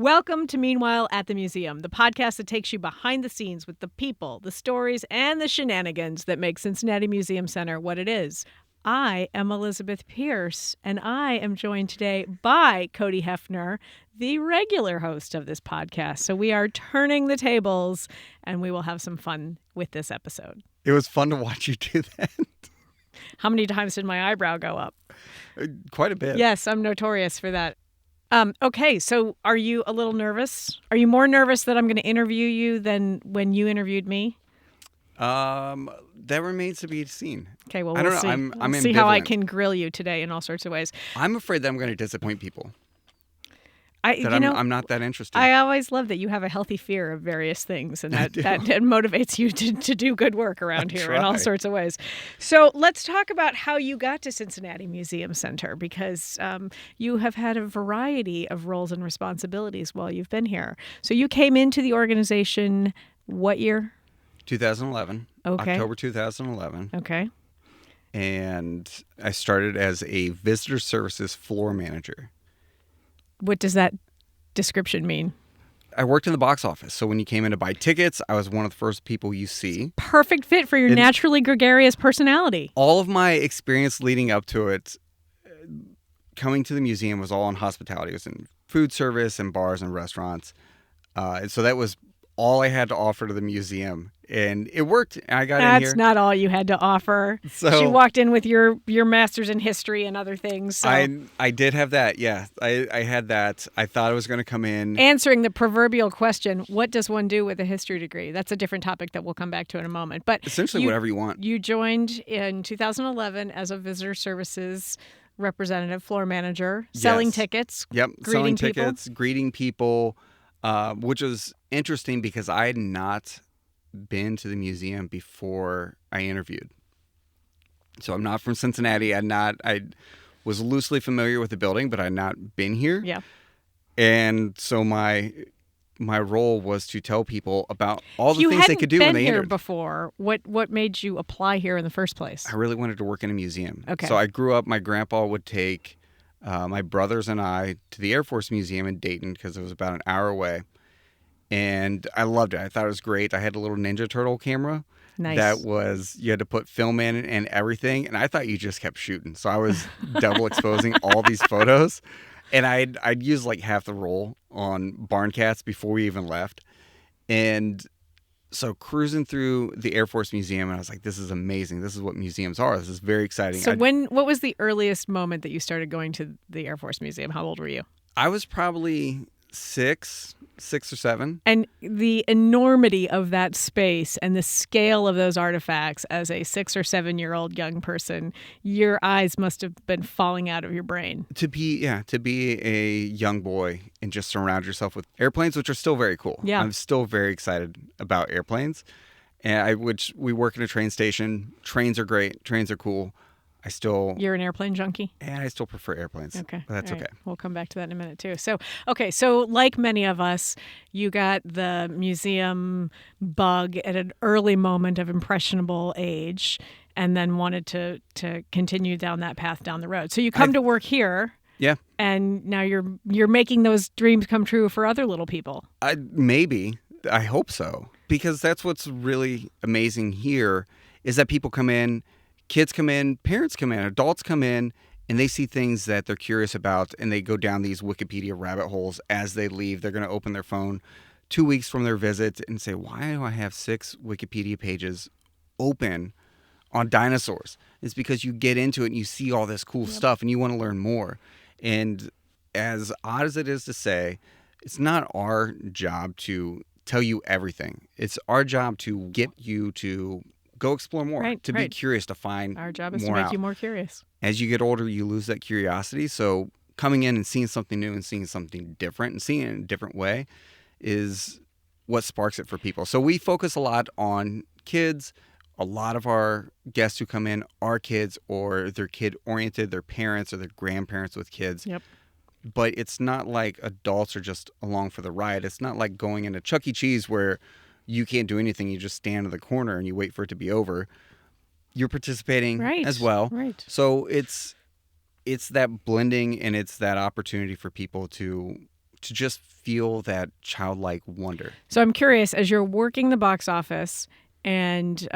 Welcome to Meanwhile at the Museum, the podcast that takes you behind the scenes with the people, the stories, and the shenanigans that make Cincinnati Museum Center what it is. I am Elizabeth Pierce, and I am joined today by Cody Hefner, the regular host of this podcast. So we are turning the tables, and we will have some fun with this episode. It was fun to watch you do that. How many times did my eyebrow go up? Quite a bit. Yes, I'm notorious for that. Okay, so are you a little nervous? Are you more nervous that I'm going to interview you than when you interviewed me? That remains to be seen. Okay, well, I don't we'll know. see. I'm see how I ambivalent. can grill you today in all sorts of ways. I'm afraid that I'm going to disappoint people. I'm not that interested. I always love that you have a healthy fear of various things, and that motivates you to do good work around here in all sorts of ways. So let's talk about how you got to Cincinnati Museum Center, because you have had a variety of roles and responsibilities while you've been here. So you came into the organization what year? 2011. Okay. October 2011. Okay. And I started as a visitor services floor manager. What does that description mean? I worked in the box office. So when you came in to buy tickets, I was one of the first people you see. Perfect fit for your naturally gregarious personality. All of my experience leading up to it, coming to the museum, was all in hospitality. It was in food service and bars and restaurants. And so that was all I had to offer to the museum. And it worked. I got in here. That's not all you had to offer. So she walked in with your master's in history and other things. So. I did have that, yeah. I had that. I thought I was going to come in. Answering the proverbial question, what does one do with a history degree? That's a different topic that we'll come back to in a moment. But essentially whatever you want. You joined in 2011 as a visitor services representative, floor manager, selling tickets. Yep, greeting selling tickets, greeting people, which was interesting because I had not been to the museum before I interviewed. So I'm not from Cincinnati. I was loosely familiar with the building, but I had not been here. Yeah. And so my role was to tell people about all the things they could do when they entered. You hadn't been here before. What made you apply here in the first place? I really wanted to work in a museum. Okay. So I grew up, my grandpa would take my brothers and I to the Air Force Museum in Dayton because it was about an hour away. And I loved it. I thought it was great. I had a little Ninja Turtle camera. Nice. That was, you had to put film in and everything. And I thought you just kept shooting. So I was double exposing all these photos. And I'd use like half the roll on Barn Cats before we even left. And so cruising through the Air Force Museum, and I was like, this is amazing. This is what museums are. This is very exciting. So what was the earliest moment that you started going to the Air Force Museum? How old were you? I was probably six or seven. And the enormity of that space and the scale of those artifacts as a 6 or 7 year old young person, your eyes must have been falling out of your brain. To be a young boy and just surround yourself with airplanes, which are still very cool. Yeah. I'm still very excited about airplanes. And we work in a train station. Trains are great. Trains are cool. You're an airplane junkie? And I still prefer airplanes. Okay. But that's right. okay. We'll come back to that in a minute, too. So like many of us, you got the museum bug at an early moment of impressionable age and then wanted to continue down that path down the road. So you come to work here. Yeah. And now you're making those dreams come true for other little people. Maybe. I hope so. Because that's what's really amazing here is that people come in, kids come in, parents come in, adults come in, and they see things that they're curious about, and they go down these Wikipedia rabbit holes as they leave. They're going to open their phone 2 weeks from their visit and say, why do I have 6 Wikipedia pages open on dinosaurs? It's because you get into it and you see all this cool stuff and you want to learn more. And as odd as it is to say, it's not our job to tell you everything. It's our job to get you to go explore more, be curious, to find more. Our job is to make you more curious. As you get older, you lose that curiosity. So coming in and seeing something new and seeing something different and seeing it in a different way is what sparks it for people. So we focus a lot on kids. A lot of our guests who come in are kids, or they're kid-oriented, their parents or their grandparents with kids. Yep. But it's not like adults are just along for the ride. It's not like going into Chuck E. Cheese where you can't do anything. You just stand in the corner and you wait for it to be over. You're participating as well. Right. So it's that blending, and it's that opportunity for people to to just feel that childlike wonder. So I'm curious, as you're working the box office and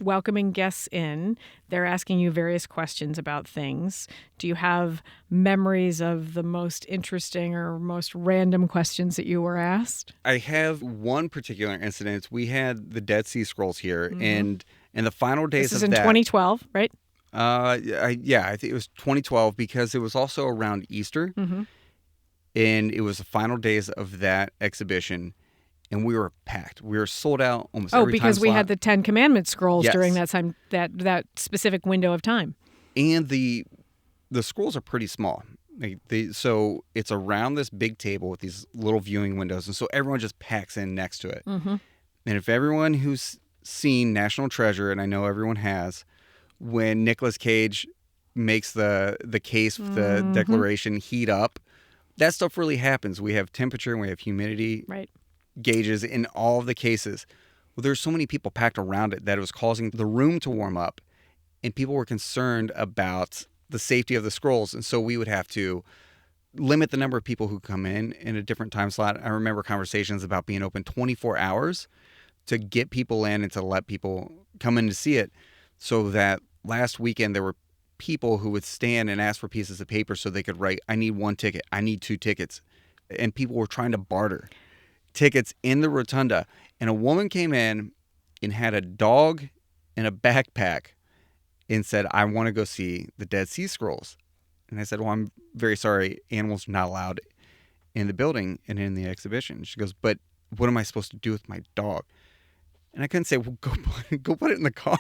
welcoming guests in, they're asking you various questions about things. Do you have memories of the most interesting or most random questions that you were asked? I have one particular incident. We had the Dead Sea Scrolls here, and in the final days This is of in that, 2012, right? I think it was 2012 because it was also around Easter, and it was the final days of that exhibition. And we were packed. We were sold out almost every time. Oh, because we slot. had the 10 Commandments scrolls Yes. during that time, that specific window of time. And the scrolls are pretty small. So it's around this big table with these little viewing windows, and so everyone just packs in next to it. And if everyone who's seen National Treasure, and I know everyone has, when Nicolas Cage makes the case with the declaration heat up, that stuff really happens. We have temperature and we have humidity. Right. Gauges in all of the cases. Well, there's so many people packed around it that it was causing the room to warm up, and people were concerned about the safety of the scrolls, and so we would have to limit the number of people who come in a different time slot. I remember conversations about being open 24 hours to get people in and to let people come in to see it, so that last weekend there were people who would stand and ask for pieces of paper so they could write, I need 1 ticket, I need 2 tickets, and people were trying to barter tickets in the rotunda, and a woman came in and had a dog and a backpack and said, I want to go see the Dead Sea Scrolls. And I said, well, I'm very sorry, animals are not allowed in the building and in the exhibition. She goes, but what am I supposed to do with my dog? And I couldn't say, well, go put it in the car.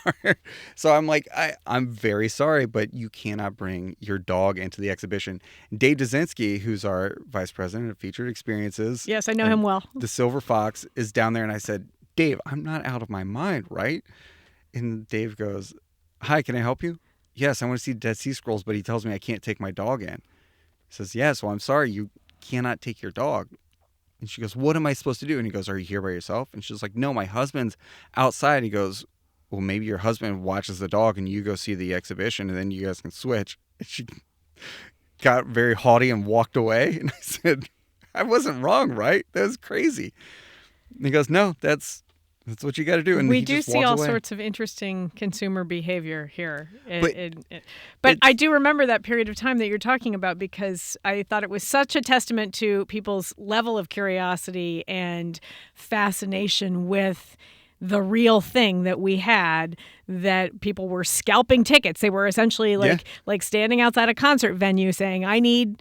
So I'm like, I'm very sorry, but you cannot bring your dog into the exhibition. Dave Dzinski, who's our vice president of featured experiences. Yes, I know him well. The Silver Fox is down there. And I said, Dave, I'm not out of my mind, right? And Dave goes, hi, can I help you? Yes, I want to see Dead Sea Scrolls, but he tells me I can't take my dog in. He says, yes, well, I'm sorry, you cannot take your dog. And she goes, what am I supposed to do? And he goes, are you here by yourself? And she's like, no, my husband's outside. He goes, well, maybe your husband watches the dog and you go see the exhibition and then you guys can switch. And she got very haughty and walked away. And I said, I wasn't wrong, right? That was crazy. And he goes, no, that's what you got to do. And we he do just see walks all away. sorts of interesting consumer behavior here. But But I do remember that period of time that you're talking about because I thought it was such a testament to people's level of curiosity and fascination with the real thing that we had, that people were scalping tickets. They were essentially like standing outside a concert venue saying, I need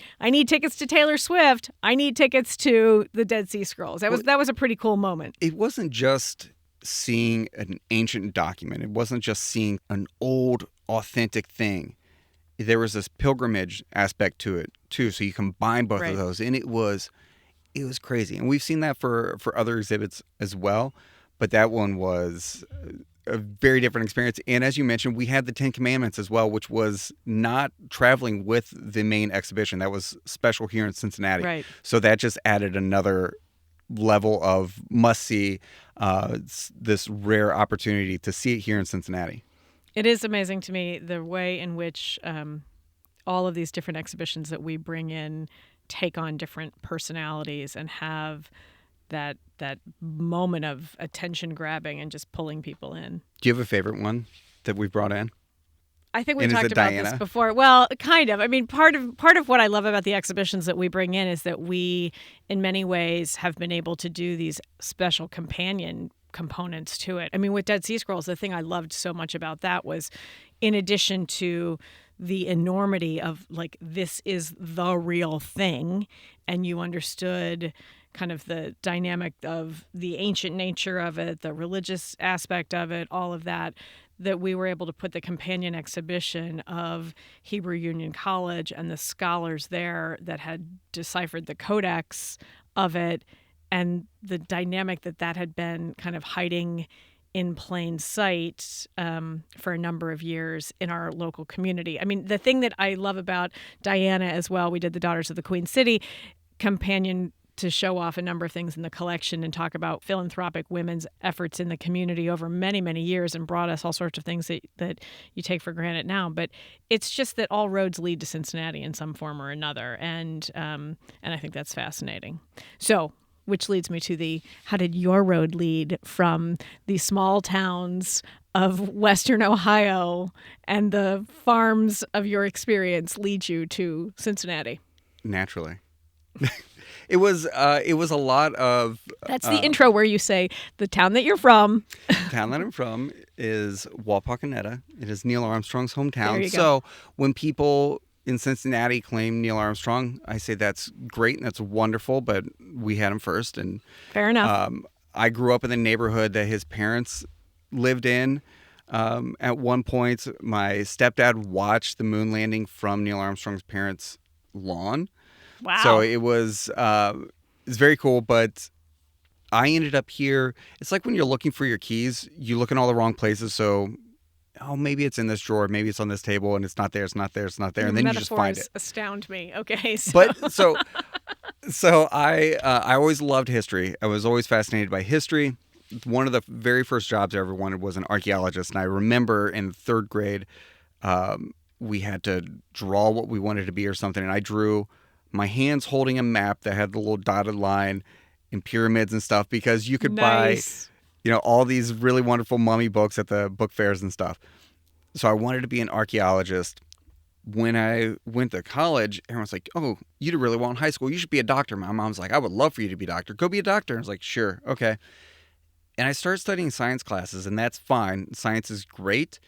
tickets to Taylor Swift. I need tickets to the Dead Sea Scrolls. That was a pretty cool moment. It wasn't just seeing an ancient document. It wasn't just seeing an old, authentic thing. There was this pilgrimage aspect to it, too. So you combine both of those. And it was crazy. And we've seen that for other exhibits as well. But that one was a very different experience. And as you mentioned, we had the 10 Commandments as well, which was not traveling with the main exhibition. That was special here in Cincinnati. Right. So that just added another level of must-see, this rare opportunity to see it here in Cincinnati. It is amazing to me the way in which all of these different exhibitions that we bring in take on different personalities and have that moment of attention grabbing and just pulling people in. Do you have a favorite one that we brought in? I think we And is talked it about Diana? this before. Well, kind of. I mean, part of what I love about the exhibitions that we bring in is that we, in many ways, have been able to do these special companion components to it. I mean, with Dead Sea Scrolls, the thing I loved so much about that was, in addition to the enormity of, like, this is the real thing, and you understood kind of the dynamic of the ancient nature of it, the religious aspect of it, all of that we were able to put the companion exhibition of Hebrew Union College and the scholars there that had deciphered the codex of it, and the dynamic that had been kind of hiding in plain sight for a number of years in our local community. I mean, the thing that I love about Diana as well, we did the Daughters of the Queen City companion to show off a number of things in the collection and talk about philanthropic women's efforts in the community over many, many years and brought us all sorts of things that you take for granted now. But it's just that all roads lead to Cincinnati in some form or another. And I think that's fascinating. So, which leads me to how did your road lead from the small towns of Western Ohio and the farms of your experience lead you to Cincinnati? Naturally. It was a lot of... That's the intro where you say the town that you're from. The town that I'm from is Wapakoneta. It is Neil Armstrong's hometown. There you go. So when people in Cincinnati claim Neil Armstrong, I say that's great and that's wonderful, but we had him first. And fair enough. I grew up in the neighborhood that his parents lived in. At one point, my stepdad watched the moon landing from Neil Armstrong's parents' lawn. Wow. So it was it's very cool, but I ended up here. It's like when you're looking for your keys, you look in all the wrong places. So, maybe it's in this drawer, maybe it's on this table, and it's not there, it's not there, it's not there, and then you just find it. Astound me. Okay. So. But so I always loved history. I was always fascinated by history. One of the very first jobs I ever wanted was an archaeologist, and I remember in third grade, we had to draw what we wanted to be or something, and I drew my hands holding a map that had the little dotted line and pyramids and stuff, because you could buy, all these really wonderful mummy books at the book fairs and stuff. So I wanted to be an archaeologist. When I went to college, everyone's like, "Oh, you did really well in high school. You should be a doctor." My mom's like, "I would love for you to be a doctor. Go be a doctor." I was like, "Sure, okay." And I started studying science classes, and that's fine. Science is great.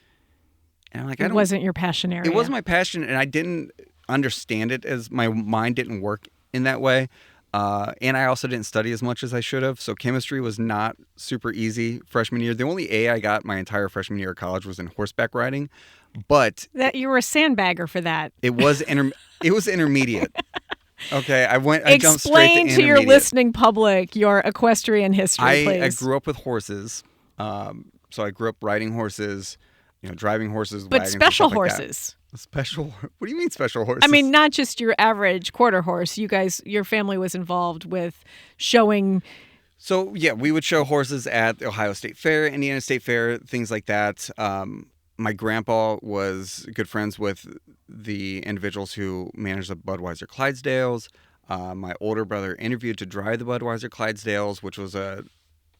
And I'm like, it wasn't your passion area. It wasn't my passion, and I didn't understand it, as my mind didn't work in that way. And I also didn't study as much as I should have. So chemistry was not super easy freshman year. The only A I got my entire freshman year of college was in horseback riding. But that you were a sandbagger for that. It was intermediate. Okay, I jumped straight to intermediate. Explain to your listening public your equestrian history, please. I grew up with horses. So I grew up riding horses, driving horses, but wagons, special and stuff like horses. Special? What do you mean special horses? I mean, not just your average quarter horse. Your family was involved with showing. So yeah, we would show horses at the Ohio State Fair, Indiana State Fair, things like that. My grandpa was good friends with the individuals who managed the Budweiser Clydesdales. My older brother interviewed to drive the Budweiser Clydesdales, which was a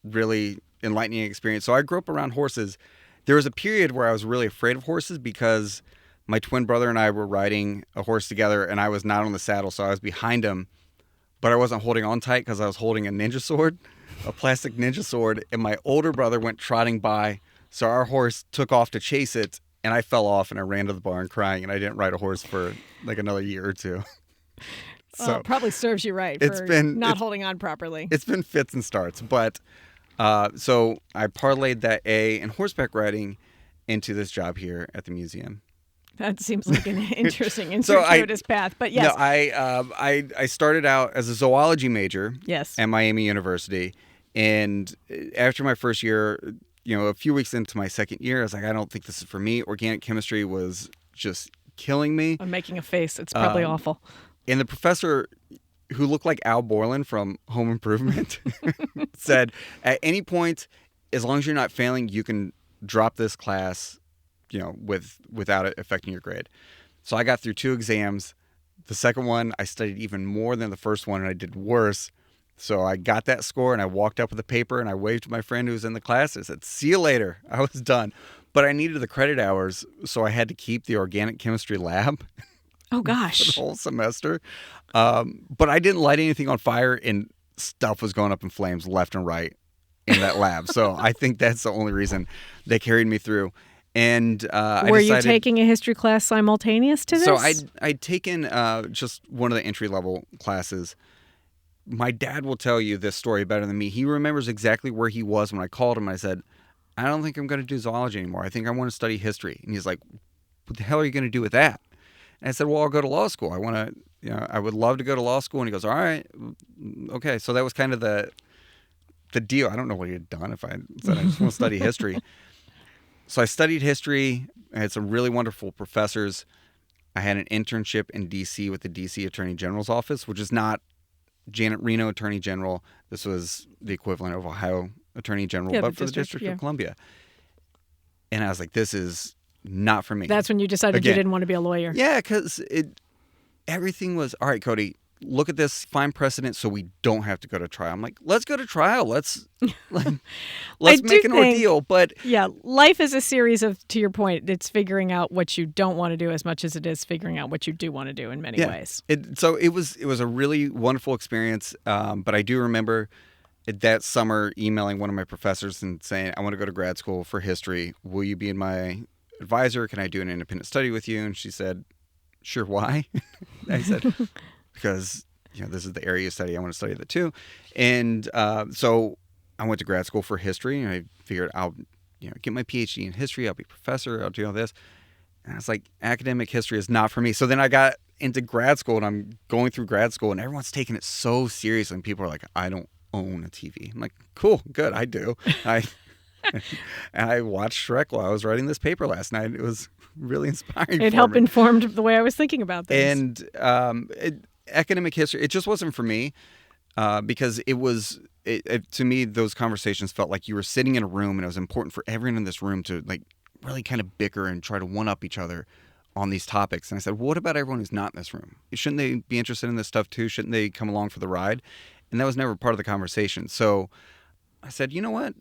really enlightening experience. So I grew up around horses. There was a period where I was really afraid of horses because my twin brother and I were riding a horse together, and I was not on the saddle, so I was behind him, but I wasn't holding on tight because I was holding a ninja sword, a plastic ninja sword, and my older brother went trotting by, so our horse took off to chase it, and I fell off, and I ran to the barn crying, and I didn't ride a horse for like another year or two. So it probably serves you right for not holding on properly. It's been fits and starts, but so I parlayed that A in horseback riding into this job here at the museum. That seems like an interesting circuitous path, but yes. No, I started out as a zoology major. Yes. At Miami University, and after my first year, a few weeks into my second year, I was like, I don't think this is for me. Organic chemistry was just killing me. I'm making a face. It's probably awful. And the professor, who looked like Al Borland from Home Improvement, said, at any point, as long as you're not failing, you can drop this class, without it affecting your grade. So I got through 2 exams. The second one, I studied even more than the first one, and I did worse. So I got that score, and I walked up with a paper, and I waved to my friend who was in the class. I said, "See you later." I was done. But I needed the credit hours, so I had to keep the organic chemistry lab. Oh, gosh. For the whole semester. But I didn't light anything on fire, and stuff was going up in flames left and right in that lab. So I think that's the only reason they carried me through. And were you taking a history class simultaneous to this? So I'd taken just one of the entry-level classes. My dad will tell you this story better than me. He remembers exactly where he was when I called him and I said, "I don't think I'm going to do zoology anymore. I think I want to study history." And he's like, "What the hell are you going to do with that?" And I said, "Well, I'll go to law school. I want to, I would love to go to law school." And he goes, "All right, okay." So that was kind of the deal. I don't know what he had done if I said I just want to study history. So I studied history. I had some really wonderful professors. I had an internship in D.C. with the D.C. Attorney General's office, which is not Reno Attorney General. This was the equivalent of Ohio Attorney General, Yeah, but for the District of Columbia. And I was like, this is not for me. That's when you decided you didn't want to be a lawyer. Yeah, because everything was, all right, Cody, look at this, find precedent so we don't have to go to trial. I'm like, let's go to trial. Let's make an ordeal. But yeah, life is a series of, to your point, it's figuring out what you don't want to do as much as it is figuring out what you do want to do in many ways. So it was a really wonderful experience. But I do remember that summer emailing one of my professors and saying, I want to go to grad school for history. Will you be my advisor? Can I do an independent study with you? And she said, sure, why? I said, because this is the area you study. I want to study that too. And so I went to grad school for history, and I figured I'll get my PhD in history. I'll be a professor. I'll do all this. And I was like, academic history is not for me. So then I got into grad school, and I'm going through grad school, and everyone's taking it so seriously. And people are like, I don't own a TV. I'm like, cool, good, I do. I watched Shrek while I was writing this paper last night. It was really inspiring. It helped inform the way I was thinking about things. And academic history, it just wasn't for me because it was, to me, those conversations felt like you were sitting in a room, and it was important for everyone in this room to like really kind of bicker and try to one-up each other on these topics. And I said, well, what about everyone who's not in this room? Shouldn't they be interested in this stuff too? Shouldn't they come along for the ride? And that was never part of the conversation. So I said, you know what?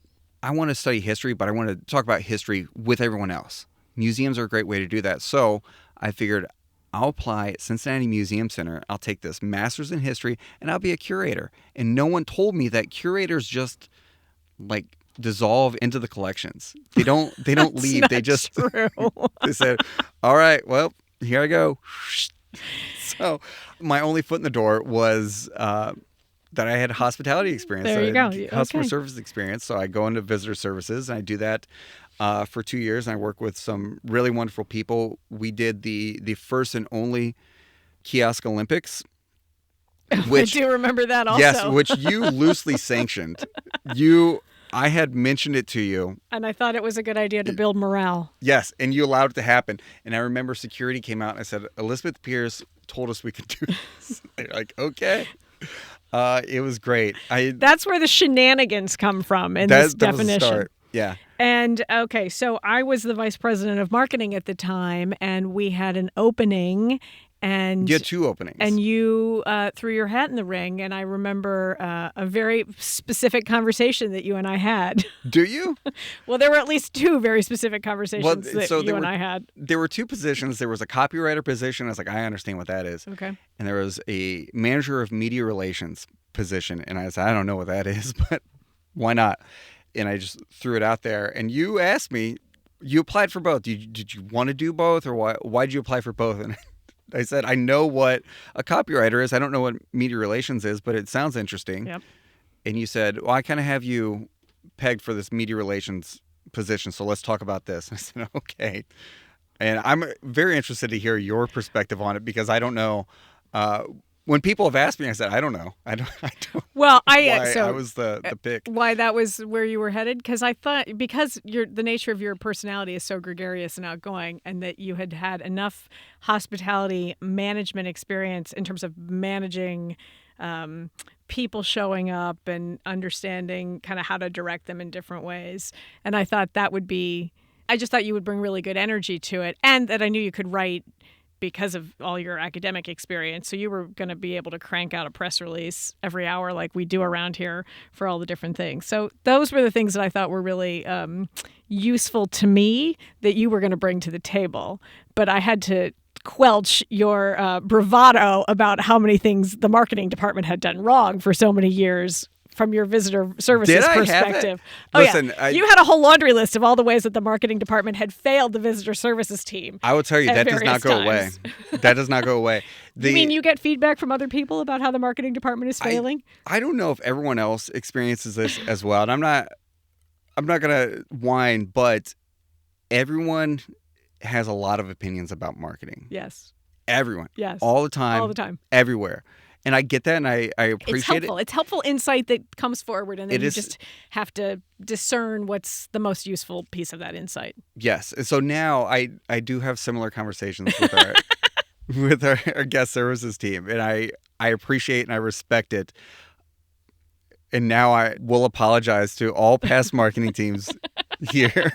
I want to study history, but I want to talk about history with everyone else. Museums are a great way to do that. So I figured I'll apply at Cincinnati Museum Center. I'll take this master's in history, and I'll be a curator. And no one told me that curators just like dissolve into the collections. They don't leave. They just true. They said, all right, well, here I go. So my only foot in the door was that I had hospitality experience. There you go. Customer service experience. So I go into visitor services, and I do that for 2 years. And I work with some really wonderful people. We did the first and only Kiosk Olympics. Which, I do remember that also. Yes, which you loosely sanctioned. I had mentioned it to you. And I thought it was a good idea to build morale. Yes, and you allowed it to happen. And I remember security came out and I said, Elizabeth Pierce told us we could do this. They're like, okay. It was great. That's where the shenanigans come from in this definition. Was the start. Yeah. And okay, so I was the vice president of marketing at the time, and we had an opening. And you had 2 openings. And you threw your hat in the ring. And I remember a very specific conversation that you and I had. Do you? Well, there were at least 2 very specific conversations and I had. There were 2 positions. There was a copywriter position. I was like, I understand what that is. Okay. And there was a manager of media relations position. And I said, I don't know what that is, but why not? And I just threw it out there. And you asked me, you applied for both. Did you want to do both, or why did you apply for both? And I said, I know what a copywriter is. I don't know what media relations is, but it sounds interesting. Yep. And you said, well, I kind of have you pegged for this media relations position, so let's talk about this. I said, okay. And I'm very interested to hear your perspective on it, because I don't know. When people have asked me, I said, I don't know. I don't. Well, I was the pick. Why that was where you were headed? Because I thought, because the nature of your personality is so gregarious and outgoing, and that you had enough hospitality management experience in terms of managing people showing up and understanding kind of how to direct them in different ways. And I thought I just thought you would bring really good energy to it, and that I knew you could write because of all your academic experience. So you were going to be able to crank out a press release every hour like we do around here for all the different things. So those were the things that I thought were really useful to me that you were going to bring to the table. But I had to quelch your bravado about how many things the marketing department had done wrong for so many years from your visitor services perspective. Oh, Listen, yeah. You had a whole laundry list of all the ways that the marketing department had failed the visitor services team. I will tell you, that does not go away. That does not go away. You mean you get feedback from other people about how the marketing department is failing? I don't know if everyone else experiences this as well. And I'm not going to whine, but everyone has a lot of opinions about marketing. Yes. Everyone. Yes. All the time. All the time. Everywhere. And I get that, and I appreciate it. It's helpful insight that comes forward, and then you just have to discern what's the most useful piece of that insight. Yes. And so now I do have similar conversations with our with our guest services team, and I appreciate and I respect it. And now I will apologize to all past marketing teams here.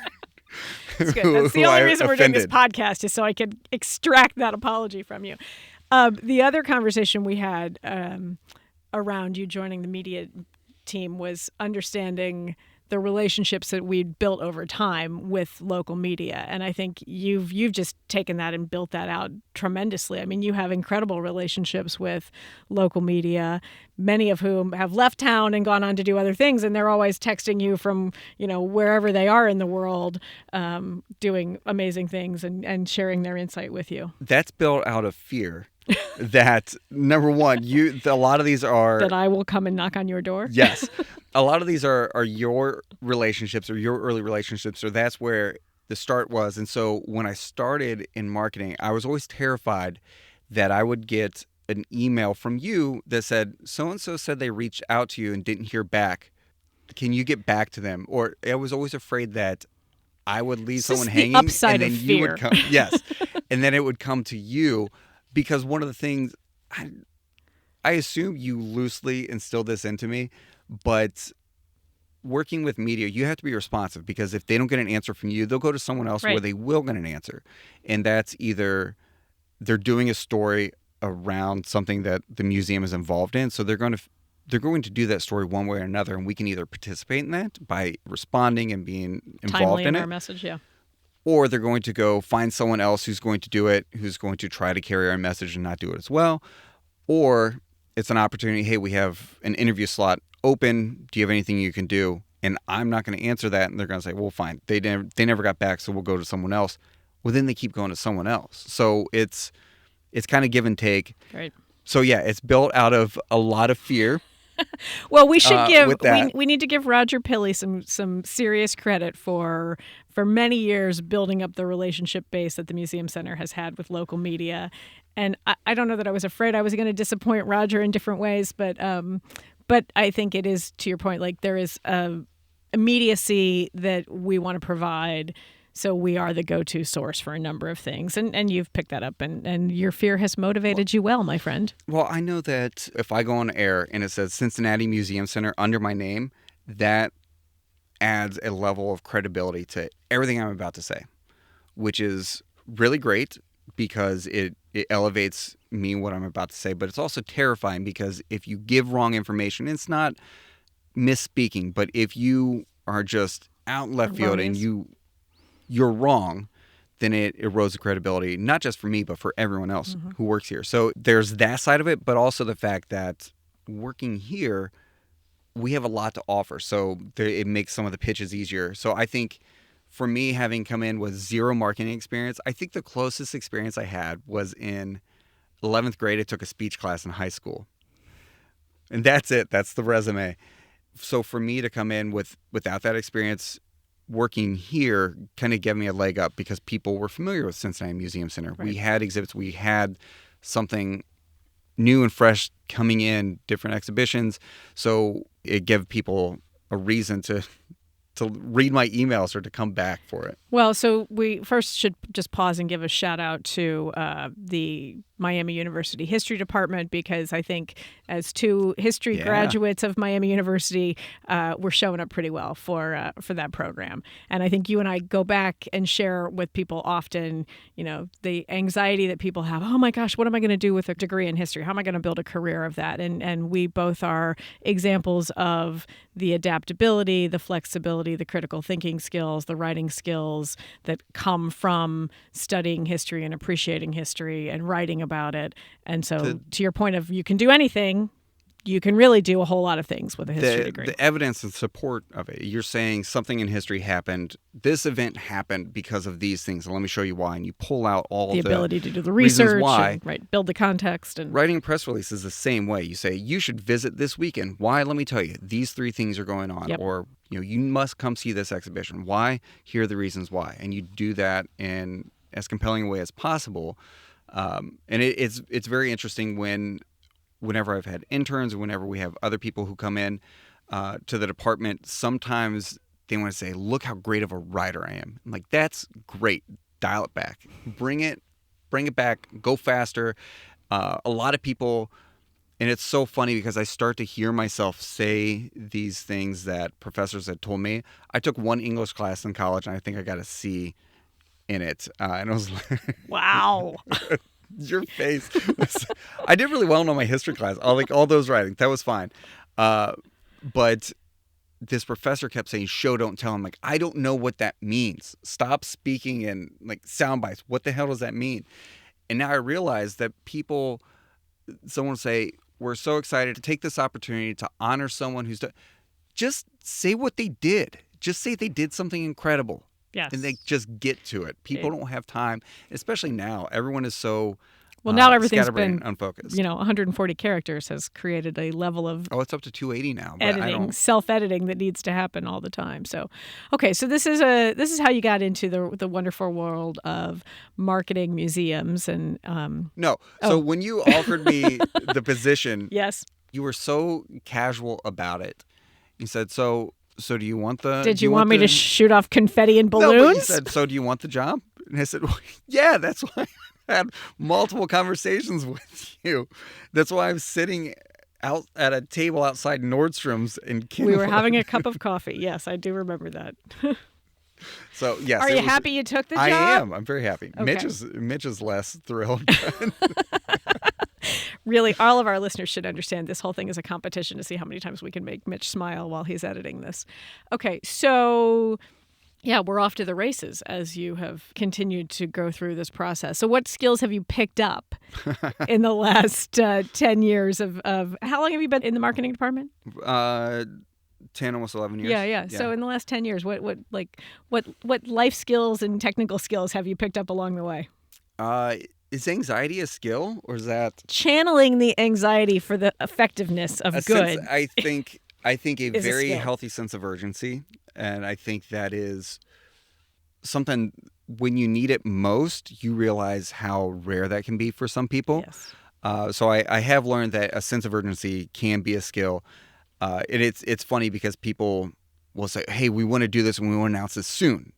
That's good. That's the only reason we're doing this offended. podcast, is so I could extract that apology from you. The other conversation we had around you joining the media team was understanding the relationships that we'd built over time with local media. And I think you've just taken that and built that out tremendously. I mean, you have incredible relationships with local media, many of whom have left town and gone on to do other things. And they're always texting you from, wherever they are in the world, doing amazing things and sharing their insight with you. That's built out of fear. That number one, a lot of these are That I will come and knock on your door. Yes. A lot of these are your relationships or your early relationships, or that's where the start was. And so when I started in marketing, I was always terrified that I would get an email from you that said, so-and-so said they reached out to you and didn't hear back. Can you get back to them? Or I was always afraid that I would leave someone hanging. The upside and then of you fear. would come. Yes. And then it would come to you, because one of the things I assume you loosely instilled this into me, but working with media, you have to be responsive, because if they don't get an answer from you, they'll go to someone else Right. where they will get an answer. And that's either they're doing a story around something that the museum is involved in. So they're going to do that story one way or another, and we can either participate in that by responding and being involved Timely in our it, message, yeah. or they're going to go find someone else who's going to do it, who's going to try to carry our message and not do it as well. Or it's an opportunity, hey, we have an interview slot open. Do you have anything you can do? And I'm not going to answer that. And they're going to say, well, fine. They never got back, so we'll go to someone else. Well, then they keep going to someone else. So it's kind of give and take. Right. So, yeah, it's built out of a lot of fear. Well, we should we need to give Roger Pilley some serious credit for many years building up the relationship base that the Museum Center has had with local media. And I don't know that I was afraid I was going to disappoint Roger in different ways, but I think it is, to your point, like there is a immediacy that we want to provide. So we are the go-to source for a number of things. And you've picked that up, and your fear has motivated you well, my friend. Well, I know that if I go on air and it says Cincinnati Museum Center under my name, that adds a level of credibility to everything I'm about to say, which is really great because it elevates me, what I'm about to say. But it's also terrifying, because if you give wrong information, it's not misspeaking, but if you are just out in left field and you're wrong, then it erodes the credibility, not just for me, but for everyone else who works here. So there's that side of it, but also the fact that working here, we have a lot to offer. So it makes some of the pitches easier. So I think for me, having come in with zero marketing experience, I think the closest experience I had was in 11th grade. I took a speech class in high school. And that's it. That's the resume. So for me to come in without that experience, working here kind of gave me a leg up, because people were familiar with Cincinnati Museum Center. Right. We had exhibits. We had something new and fresh coming in, different exhibitions. So it gave people a reason to read my emails or to come back for it. Well, so we first should just pause and give a shout out to the Miami University History Department, because I think as two history graduates of Miami University, we're showing up pretty well for that program. And I think you and I go back and share with people often, the anxiety that people have. Oh my gosh, what am I going to do with a degree in history? How am I going to build a career of that? And we both are examples of the adaptability, the flexibility, the critical thinking skills, the writing skills that come from studying history and appreciating history and writing about it. And so to your point of you can do anything, you can really do a whole lot of things with a history degree. The evidence and support of it. You're saying something in history happened. This event happened because of these things. And let me show you why. And you pull out all the ability to do the research, why. And, build the context. And writing a press release is the same way. You say, you should visit this weekend. Why? Let me tell you. These 3 things are going on. Yep. Or, you must come see this exhibition. Why? Here are the reasons why. And you do that in as compelling a way as possible. And it's very interesting whenever I've had interns, or whenever we have other people who come in to the department, sometimes they want to say, look how great of a writer I am. I'm like, that's great. Dial it back. Bring it back. Go faster. A lot of people, And it's so funny because I start to hear myself say these things that professors had told me. I took one English class in college, and I think I got a C in it. And I was like, Wow. your face. I did really well in my history class. All those writings. That was fine. But this professor kept saying, show, don't tell. I'm like, I don't know what that means. Stop speaking in like sound bites. What the hell does that mean? And now I realize that someone will say, we're so excited to take this opportunity to honor someone who's done. Just say what they did. Just say they did something incredible. Yes. And they just get to it. People don't have time, especially now. Everyone is so now everything's scatterbrained been and unfocused. 140 characters has created a level of it's up to 280 now. But editing, self-editing that needs to happen all the time. So, okay, so this is how you got into the wonderful world of marketing museums and No. So when you offered me the position, yes, you were so casual about it. You said, "So do you want the? Did you want me to shoot off confetti and balloons?" No, but you said, "So do you want the job?" And I said, well, "Yeah, that's why I had multiple conversations with you. That's why I'm sitting out at a table outside Nordstrom's in Kinwood." We were having a cup of coffee. Yes, I do remember that. So yes, are you happy you took the job? I am. I'm very happy. Okay. Mitch is less thrilled. Really, all of our listeners should understand this whole thing is a competition to see how many times we can make Mitch smile while he's editing this. Okay, so yeah, we're off to the races as you have continued to go through this process. So what skills have you picked up in the last 10 years of how long have you been in the marketing department? 10, almost 11 years. Yeah. So in the last 10 years, what life skills and technical skills have you picked up along the way? Is anxiety a skill, or is that channeling the anxiety for the effectiveness of good? I think a very skill. Healthy sense of urgency, and I think that is something when you need it most, you realize how rare that can be for some people. Yes. So I have learned that a sense of urgency can be a skill, and it's funny because people will say, "Hey, we want to do this and we want to announce this soon."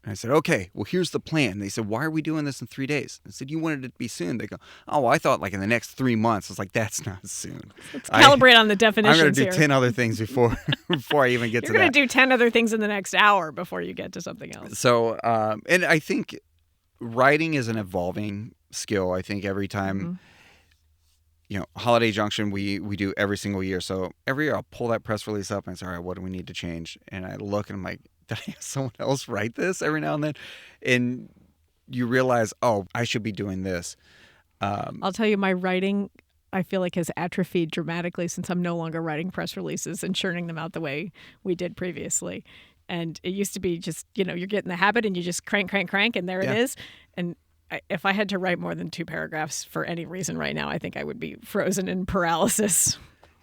And I said, "Okay, well, here's the plan." They said, "Why are we doing this in 3 days?" I said, "You wanted it to be soon." They go, "Oh, well, I thought like in the next 3 months." I was like, "That's not soon." Let's calibrate on the definitions. I'm going to do here. 10 other things before I even get to that. You're going to do 10 other things in the next hour before you get to something else. So, and I think writing is an evolving skill. I think every time, Holiday Junction, we do every single year. So every year I'll pull that press release up and say, all right, what do we need to change? And I look and I'm like, did I have someone else write this every now and then? And you realize, oh, I should be doing this. I'll tell you, my writing, I feel like, has atrophied dramatically since I'm no longer writing press releases and churning them out the way we did previously. And it used to be just, you get in the habit and you just crank, and there it is. And if I had to write more than 2 paragraphs for any reason right now, I think I would be frozen in paralysis.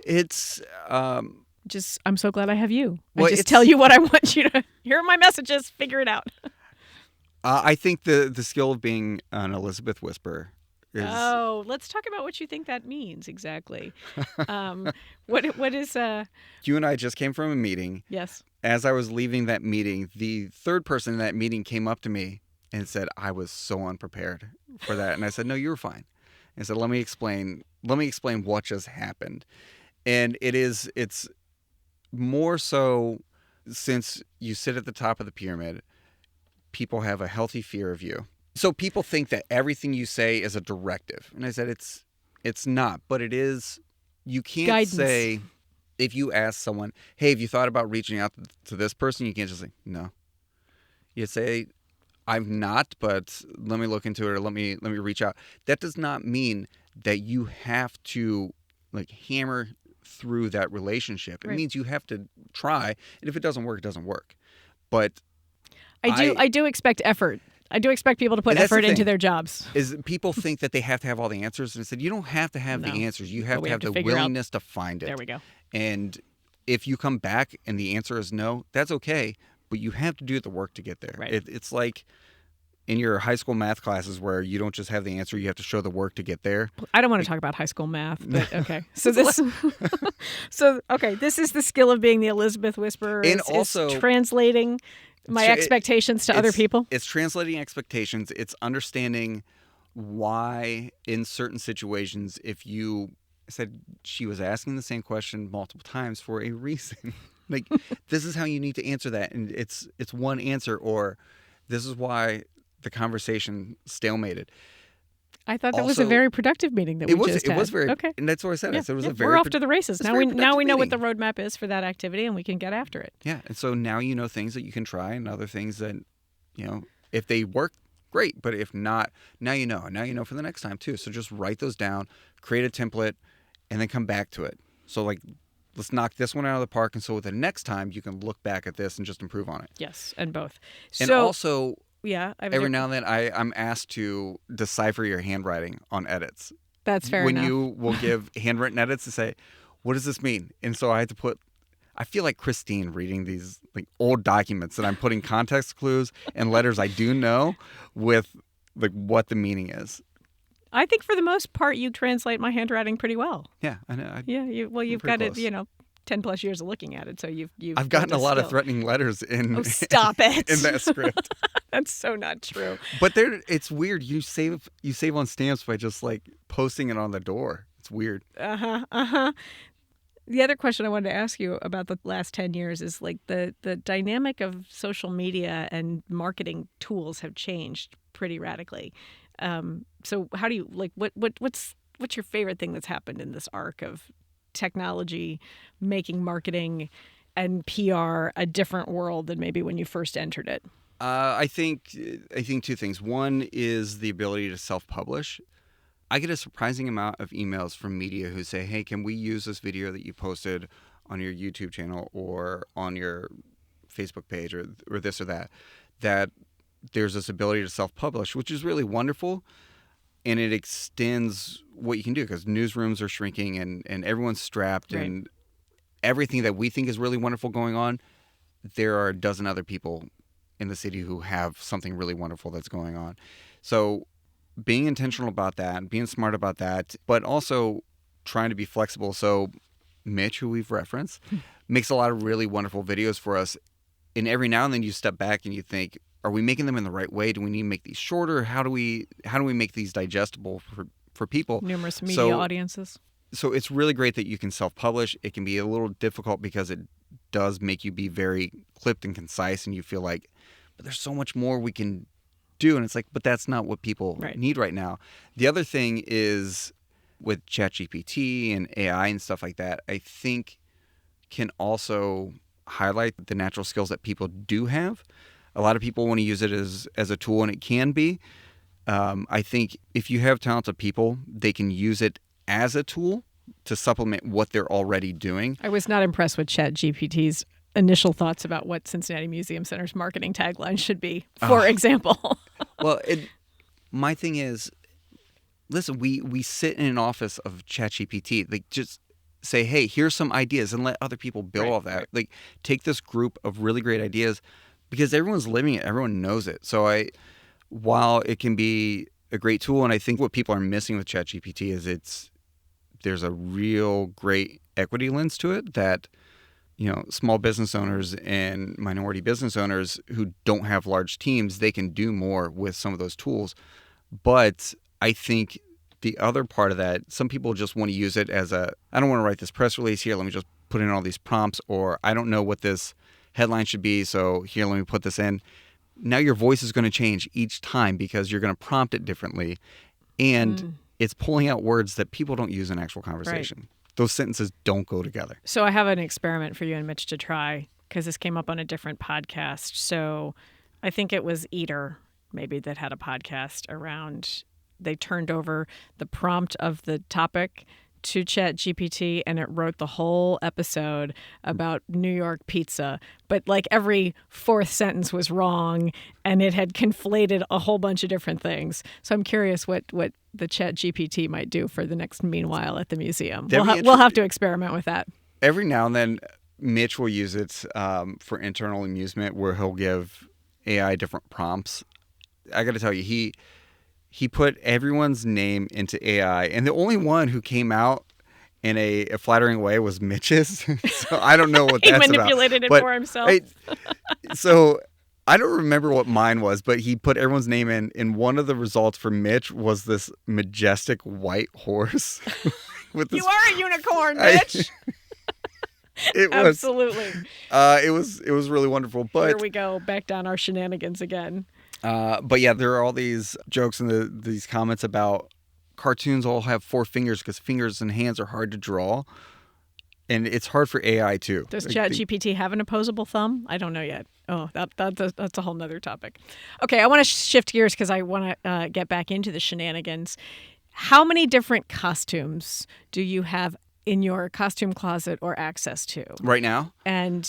It's... I'm so glad I have you. Well, I just tell you what I want you to. Here are my messages. Figure it out. I think the skill of being an Elizabeth Whisperer is... Oh, let's talk about what you think that means exactly. What is... You and I just came from a meeting. Yes. As I was leaving that meeting, the third person in that meeting came up to me and said, I was so unprepared for that. And I said, no, you were fine. And I said, let me explain what just happened. And it's more so since you sit at the top of the pyramid, people have a healthy fear of you. So people think that everything you say is a directive. And I said, it's not, but it is. You can't guidance. say, if you ask someone, hey, have you thought about reaching out to this person? You can't just say, no. You say, I've not, but let me look into it, or let me reach out. That does not mean that you have to hammer through that relationship. It means you have to try, and if it doesn't work, it doesn't work. But I do expect effort. I do expect people to put effort into their jobs. Is people think that they have to have all the answers, and I said, you don't have to have the answers. You have to have the willingness to find it. There we go. And if you come back and the answer is no, that's okay, but you have to do the work to get there. Right. It's like in your high school math classes where you don't just have the answer, you have to show the work to get there. I don't want to talk about high school math, but okay. So this is the skill of being the Elizabeth Whisperer, and also is translating my expectations to other people. It's translating expectations. It's understanding why in certain situations, if you I said, she was asking the same question multiple times for a reason. Like, this is how you need to answer that. And it's one answer, or this is why the conversation stalemated. I thought that was a very productive meeting that we just had. It was very, okay. And that's what I said. Yeah. I said it was yeah. a very. We're off to the races. Now we know what the meeting. roadmap is for that activity, and we can get after it. Yeah, and so now you know things that you can try, and other things that, if they work, great. But if not, now you know. Now you know for the next time too. So just write those down, create a template, and then come back to it. So like, let's knock this one out of the park, and so the next time you can look back at this and just improve on it. Yes, and both. And also. Yeah. Every now and then I'm asked to decipher your handwriting on edits. That's fair enough. When you will give handwritten edits to say, what does this mean? And so I had to I feel like Christine reading these like old documents that I'm putting context clues and letters I do know with like what the meaning is. I think for the most part you translate my handwriting pretty well. Yeah, I know. You've got close. It, 10 plus years of looking at it, so you've I've gotten a lot of threatening letters in. Oh, stop it! In that script. That's so not true. But it's weird. You save on stamps by just like posting it on the door. It's weird. The other question I wanted to ask you about the last 10 years is like the dynamic of social media and marketing tools have changed pretty radically. So how do you like what's your favorite thing that's happened in this arc of technology making marketing and PR a different world than maybe when you first entered it? I think two things. One is the ability to self-publish. I get a surprising amount of emails from media who say, hey, can we use this video that you posted on your YouTube channel or on your Facebook page or this or that, that there's this ability to self-publish, which is really wonderful. And it extends what you can do because newsrooms are shrinking and everyone's strapped right. And everything that we think is really wonderful going on, there are a dozen other people in the city who have something really wonderful that's going on. So being intentional about that, being smart about that, but also trying to be flexible. So Mitch, who we've referenced, makes a lot of really wonderful videos for us. And every now and then you step back and you think, are we making them in the right way? Do we need to make these shorter? How do we make these digestible for people? Numerous media audiences. So it's really great that you can self-publish. It can be a little difficult because it does make you be very clipped and concise, and you feel like, but there's so much more we can do. And it's like, but that's not what people need right now. The other thing is with ChatGPT and AI and stuff like that, I think can also highlight the natural skills that people do have. A lot of people want to use it as a tool, and it can be. I think if you have talented people, they can use it as a tool to supplement what they're already doing. I was not impressed with ChatGPT's initial thoughts about what Cincinnati Museum Center's marketing tagline should be, for example. Well, my thing is, listen, we sit in an office of ChatGPT. Like, just say, hey, here's some ideas, and let other people build all that. Right. Like, take this group of really great ideas, because everyone's living it, everyone knows it. So while it can be a great tool, and I think what people are missing with ChatGPT is there's a real great equity lens to it that, small business owners and minority business owners who don't have large teams, they can do more with some of those tools. But I think the other part of that, some people just want to use it as I don't want to write this press release here, let me just put in all these prompts, or I don't know what this headline should be, so here, let me put this in. Now your voice is going to change each time because you're going to prompt it differently, and it's pulling out words that people don't use in actual conversation. Right. Those sentences don't go together. So I have an experiment for you and Mitch to try, because this came up on a different podcast. So I think it was Eater, maybe, that had a podcast around, they turned over the prompt of the topic to ChatGPT, and it wrote the whole episode about New York pizza. But like every fourth sentence was wrong, and it had conflated a whole bunch of different things. So I'm curious what the ChatGPT might do for the next meanwhile at the museum. We'll have to experiment with that. Every now and then, Mitch will use it for internal amusement, where he'll give AI different prompts. I got to tell you, he put everyone's name into AI, and the only one who came out in a flattering way was Mitch's. So I don't know what that's about. He manipulated it for himself. So I don't remember what mine was, but he put everyone's name in. And one of the results for Mitch was this majestic white horse. With this, you are a unicorn, Mitch. It was absolutely. It was really wonderful. But here we go, back down our shenanigans again. But yeah, there are all these jokes and these comments about cartoons all have 4 fingers because fingers and hands are hard to draw. And it's hard for AI too. Does ChatGPT have an opposable thumb? I don't know yet. Oh, that's a whole nother topic. Okay, I want to shift gears because I want to get back into the shenanigans. How many different costumes do you have in your costume closet or access to right now? And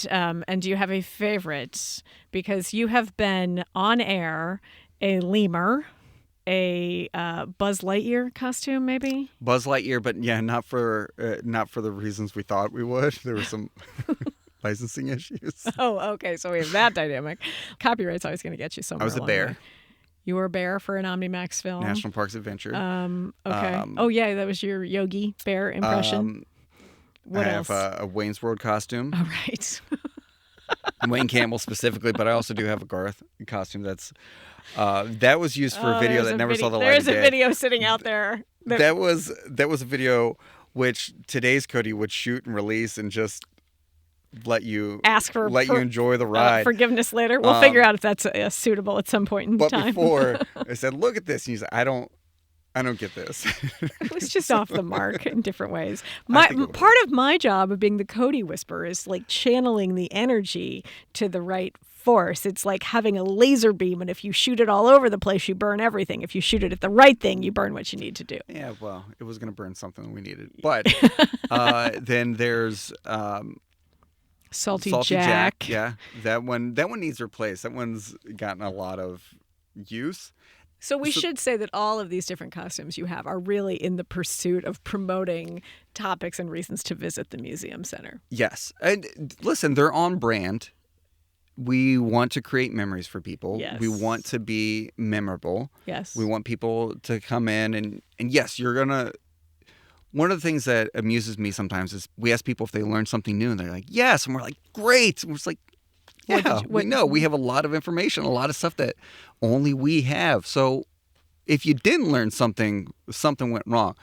do you have a favorite? Because you have been on air a lemur, a Buzz Lightyear costume, maybe Buzz Lightyear, but yeah, not for the reasons we thought we would. There were some licensing issues. Oh, okay. So we have that dynamic. Copyright's always going to get you somewhere. I was a bear. You were a bear for an Omnimax film. National Parks Adventure. Okay. Oh yeah, that was your Yogi Bear impression. What else? I have a Wayne's World costume. All right. Wayne Campbell specifically, but I also do have a Garth costume that's that was used for a video that never saw the light of day. There's a video sitting out there. That was a video which today's Cody would shoot and release and just let you enjoy the ride. Forgiveness later. We'll figure out if that's suitable at some point in time. But before I said, "Look at this," and he's like, I don't get this. It was just off the mark in different ways. Part of my job of being the Cody Whisperer is like channeling the energy to the right force. It's like having a laser beam, and if you shoot it all over the place, you burn everything. If you shoot it at the right thing, you burn what you need to do. Yeah, well, it was going to burn something we needed. But then there's Salty Jack. Yeah, that one needs replaced. That one's gotten a lot of use. So we should say that all of these different costumes you have are really in the pursuit of promoting topics and reasons to visit the museum center. Yes. And listen, they're on brand. We want to create memories for people. Yes. We want to be memorable. Yes. We want people to come in and yes, you're going to... One of the things that amuses me sometimes is we ask people if they learned something new and they're like, yes. And we're like, great. And we're just like, yeah, we know. We have a lot of information, a lot of stuff that only we have. So if you didn't learn something went wrong.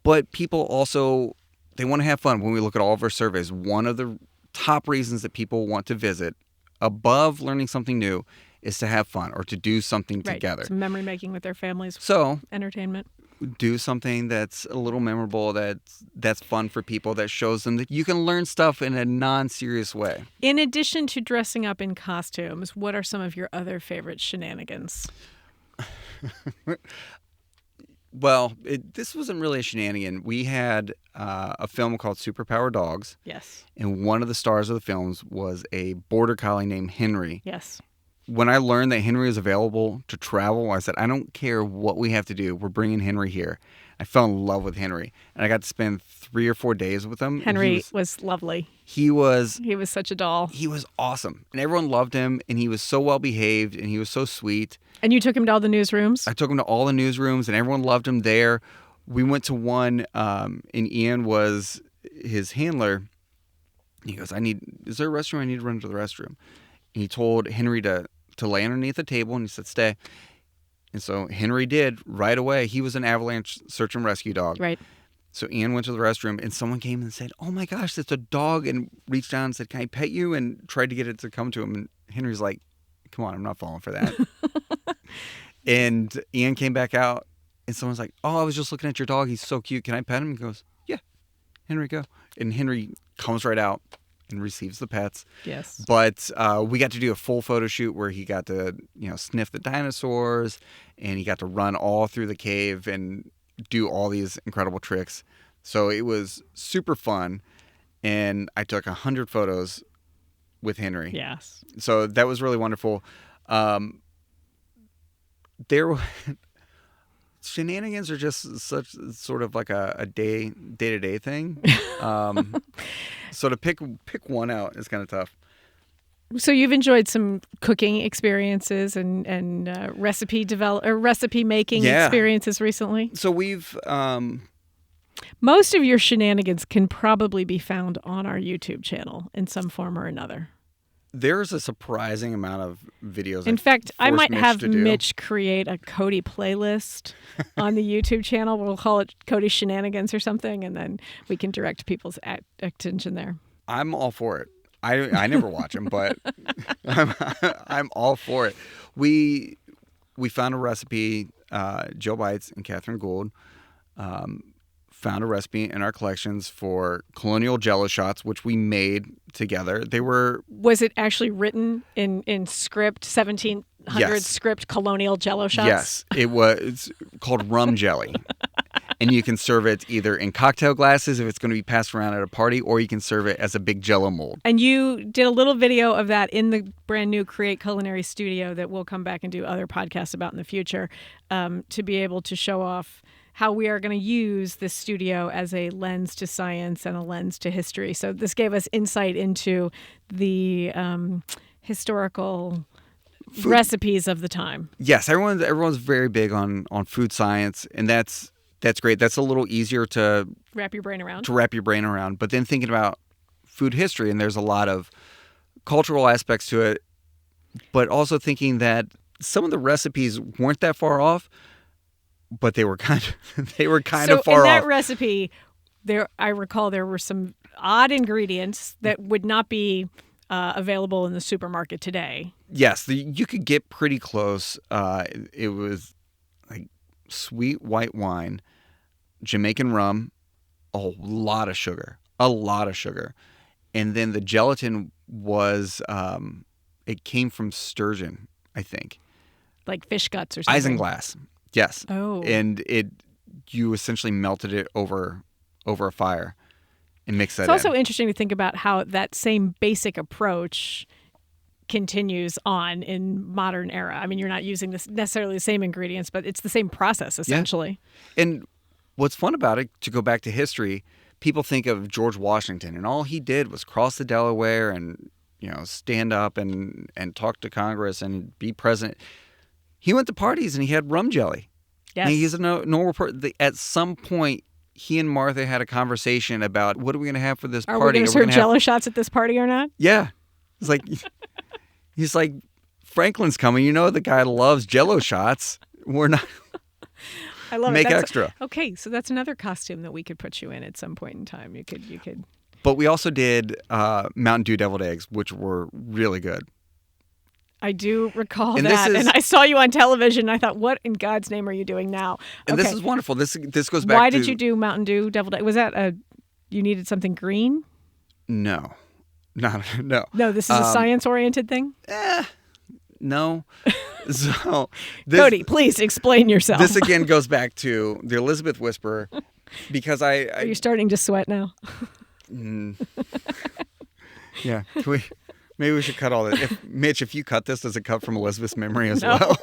But people also, they want to have fun. When we look at all of our surveys, one of the top reasons that people want to visit above learning something new is to have fun or to do something together. Some memory making with their families. So entertainment. Do something that's a little memorable, that's fun for people, that shows them that you can learn stuff in a non-serious way. In addition to dressing up in costumes, what are some of your other favorite shenanigans? Well, this wasn't really a shenanigan. We had a film called Superpower Dogs. Yes. And one of the stars of the films was a border collie named Henry. Yes. When I learned that Henry is available to travel, I said, I don't care what we have to do. We're bringing Henry here. I fell in love with Henry. And I got to spend 3 or 4 days with him. Henry was lovely. He was such a doll. He was awesome. And everyone loved him. And he was so well behaved. And he was so sweet. And you took him to all the newsrooms? I took him to all the newsrooms. And everyone loved him there. We went to one, and Ian was his handler. He goes, is there a restroom? I need to run to the restroom. And he told Henry to lay underneath the table, and he said, stay. And so Henry did right away. He was an avalanche search and rescue dog. Right. So Ian went to the restroom, and someone came and said, oh my gosh, that's a dog, and reached down and said, can I pet you? And tried to get it to come to him. And Henry's like, come on, I'm not falling for that. And Ian came back out, and someone's like, oh, I was just looking at your dog. He's so cute. Can I pet him? He goes, yeah, Henry, go. And Henry comes right out and receives the pets. Yes. But we got to do a full photo shoot where he got to, sniff the dinosaurs, and he got to run all through the cave and do all these incredible tricks. So it was super fun, and I took 100 photos with Henry. Yes. So that was really wonderful. Shenanigans are just such sort of like a day-to-day thing. So to pick one out is kind of tough. So you've enjoyed some cooking experiences and recipe making experiences recently? So we've most of your shenanigans can probably be found on our YouTube channel in some form or another. There's a surprising amount of videos. In fact, I might have to do. Mitch create a Cody playlist on the YouTube channel. We'll call it Cody Shenanigans or something, and then we can direct people's attention there. I'm all for it. I never watch them, but I'm all for it. We found a recipe. Joe Bites and Catherine Gould found a recipe in our collections for colonial Jello shots, which we made together. They were... Was it actually written in script, 1700s Yes. script colonial Jello shots? Yes, it was called rum jelly. And you can serve it either in cocktail glasses if it's going to be passed around at a party, or you can serve it as a big Jello mold. And you did a little video of that in the brand new Create Culinary Studio that we'll come back and do other podcasts about in the future, to be able to show off how we are going to use this studio as a lens to science and a lens to history. So this gave us insight into the historical recipes of the time. Yes, everyone's very big on food science, and that's great. That's a little easier to wrap your brain around. But then thinking about food history, and there's a lot of cultural aspects to it, but also thinking that some of the recipes weren't that far off, but they were kind of far off. So in that recipe, I recall there were some odd ingredients that would not be available in the supermarket today. Yes, you could get pretty close. It was like sweet white wine, Jamaican rum, a lot of sugar, and then the gelatin was it came from sturgeon, I think, like fish guts or something. Isinglass. Yes. Oh. And you essentially melted it over a fire and mixed that in. It's also interesting to think about how that same basic approach continues on in modern era. I mean, you're not using necessarily the same ingredients, but it's the same process essentially. Yeah. And what's fun about it, to go back to history, people think of George Washington, and all he did was cross the Delaware and, stand up and talk to Congress and be president. He went to parties and he had rum jelly. Yes. And he's a normal person. At some point, he and Martha had a conversation about, what are we going to have for this party? Are we going to serve Jello shots at this party or not? Yeah. It's like, he's like, Franklin's coming. The guy loves Jello shots. We're not. I love Make it. extra. Okay, so that's another costume that we could put you in at some point in time. You could. But we also did Mountain Dew deviled eggs, which were really good. I do recall that, and I saw you on television. And I thought, what in God's name are you doing now? And this is wonderful. This goes back to... Why did you do Mountain Dew deviled egg? Was that you needed something green? No. No. No, this is a science-oriented thing? No. So, Cody, please explain yourself. This again goes back to the Elizabeth Whisperer, because Are you starting to sweat now? Yeah. Maybe we should cut all this. Mitch, if you cut this, does it cut from Elizabeth's memory as well?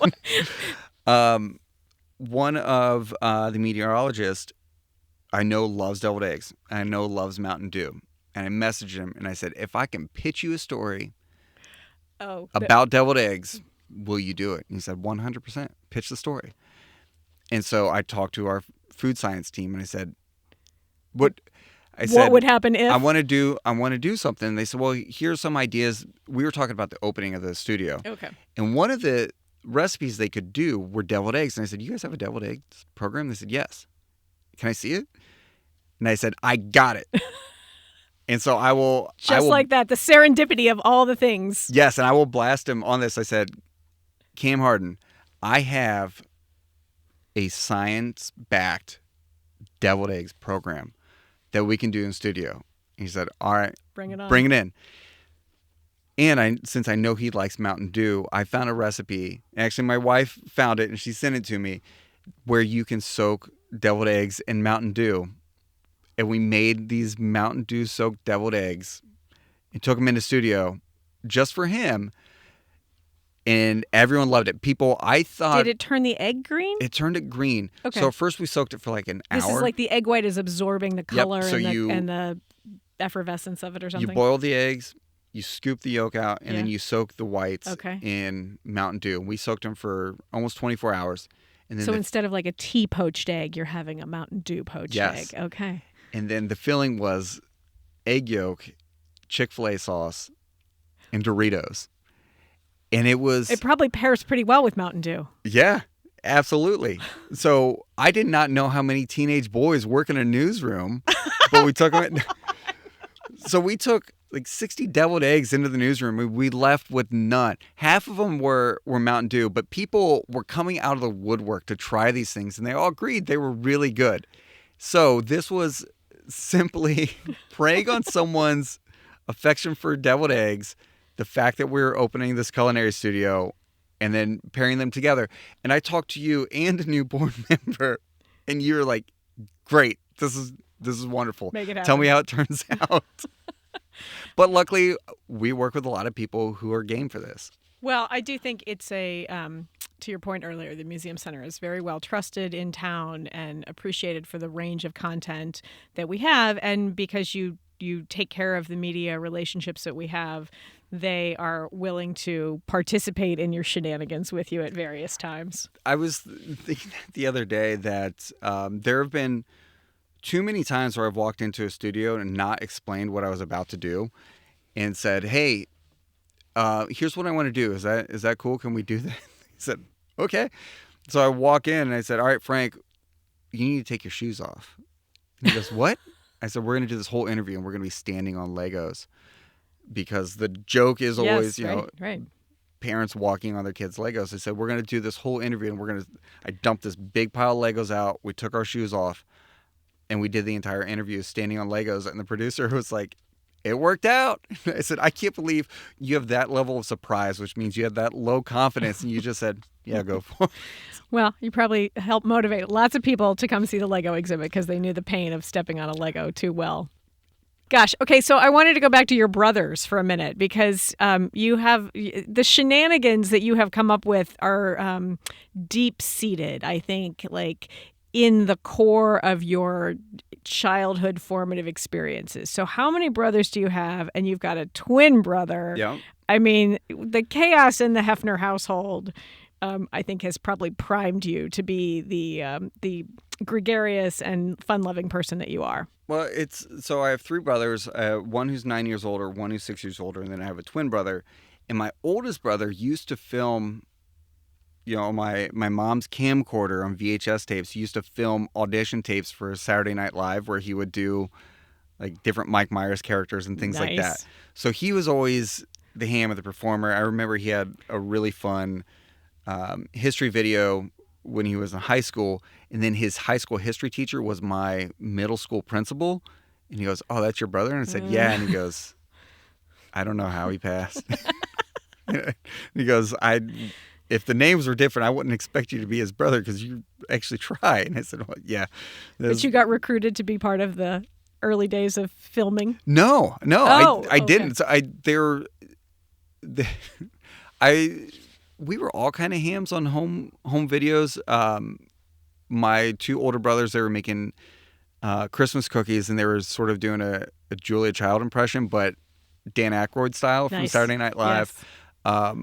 One of the meteorologists I know loves deviled eggs. And I know loves Mountain Dew. And I messaged him and I said, if I can pitch you a story about deviled eggs, will you do it? And he said, 100%. Pitch the story. And so I talked to our food science team and I said, what would happen if I want to do something? And they said, well, here's some ideas. We were talking about the opening of the studio. Okay. And one of the recipes they could do were deviled eggs. And I said, you guys have a deviled eggs program? They said, yes. Can I see it? And I said, I got it. And so I will... like that, the serendipity of all the things. Yes, and I will blast him on this. I said, Cam Harden, I have a science-backed deviled eggs program that we can do in studio. He said, all right. Bring it on. Bring it in. And since I know he likes Mountain Dew, I found a recipe. Actually, my wife found it, and she sent it to me, where you can soak deviled eggs in Mountain Dew. And we made these Mountain Dew soaked deviled eggs and took them into studio just for him. And everyone loved it. I thought... Did it turn the egg green? It turned it green. Okay. So first we soaked it for like an hour. This is like the egg white is absorbing the color so and the effervescence of it or something? You boil the eggs, you scoop the yolk out, and then you soak the whites in Mountain Dew. We soaked them for almost 24 hours. And then instead of like a tea poached egg, you're having a Mountain Dew poached egg. Okay. And then the filling was egg yolk, Chick-fil-A sauce, and Doritos. And it probably pairs pretty well with Mountain Dew. Yeah, absolutely. So I did not know how many teenage boys work in a newsroom, but we took them. So we took like 60 deviled eggs into the newsroom. We left with none. Half of them were Mountain Dew, but people were coming out of the woodwork to try these things, and they all agreed they were really good. So this was simply preying on someone's affection for deviled eggs, the fact that we were opening this culinary studio, and then pairing them together. And I talked to you and a new board member, and you were like, great, this is wonderful. Make it happen. Tell me how it turns out. But luckily, we work with a lot of people who are game for this. Well, I do think it's to your point earlier, the Museum Center is very well trusted in town and appreciated for the range of content that we have. And because you take care of the media relationships that we have, they are willing to participate in your shenanigans with you at various times. I was thinking the other day that there have been too many times where I've walked into a studio and not explained what I was about to do and said, hey, here's what I want to do. Is that cool? Can we do that? He said, okay. So I walk in and I said, all right, Frank, you need to take your shoes off. And he goes, what? I said, we're going to do this whole interview and we're going to be standing on Legos because the joke is always, right. Parents walking on their kids' Legos. I said, we're going to do this whole interview and I dumped this big pile of Legos out. We took our shoes off and we did the entire interview standing on Legos. And the producer was like, it worked out. I said, I can't believe you have that level of surprise, which means you have that low confidence. And you just said, yeah, go for it. Well, you probably helped motivate lots of people to come see the Lego exhibit because they knew the pain of stepping on a Lego too well. Gosh. Okay. So I wanted to go back to your brothers for a minute because you have the shenanigans that you have come up with are deep seated, I think, like in the core of your childhood formative experiences. So how many brothers do you have? And you've got a twin brother. Yeah. I mean, the chaos in the Hefner household, I think, has probably primed you to be the gregarious and fun-loving person that you are. Well, so I have three brothers, one who's 9 years older, one who's 6 years older, and then I have a twin brother. And my oldest brother used to film, my mom's camcorder on VHS tapes. He used to film audition tapes for Saturday Night Live where he would do like different Mike Myers characters and things like that. So he was always the ham of the performer. I remember he had a really fun history video when he was in high school, and then his high school history teacher was my middle school principal, and he goes, oh, that's your brother? And I said, yeah. And he goes, I don't know how he passed. And he goes, if the names were different, I wouldn't expect you to be his brother because you actually try. And I said, well, yeah. But you got recruited to be part of the early days of filming? No, I didn't. So we were all kind of hams on home videos. My two older brothers, they were making Christmas cookies, and they were sort of doing a Julia Child impression, but Dan Aykroyd style from Saturday Night Live. Yes.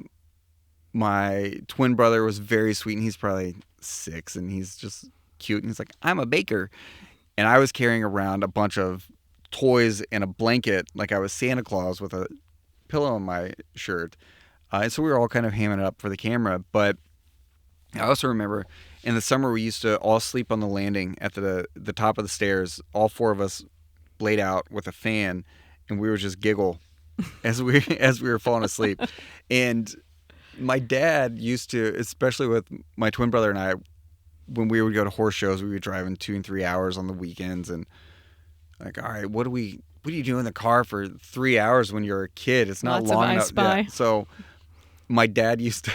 My twin brother was very sweet, and he's probably 6, and he's just cute. And he's like, I'm a baker. And I was carrying around a bunch of toys and a blanket like I was Santa Claus with a pillow on my shirt. And so we were all kind of hamming it up for the camera. But I also remember in the summer we used to all sleep on the landing at the top of the stairs, all 4 of us laid out with a fan, and we would just giggle as we were falling asleep. And my dad used to, especially with my twin brother and I, when we would go to horse shows, we would drive in 2 and 3 hours on the weekends, and like, all right, what do you do in the car for 3 hours when you're a kid? It's not long enough. Yeah. So my dad used to,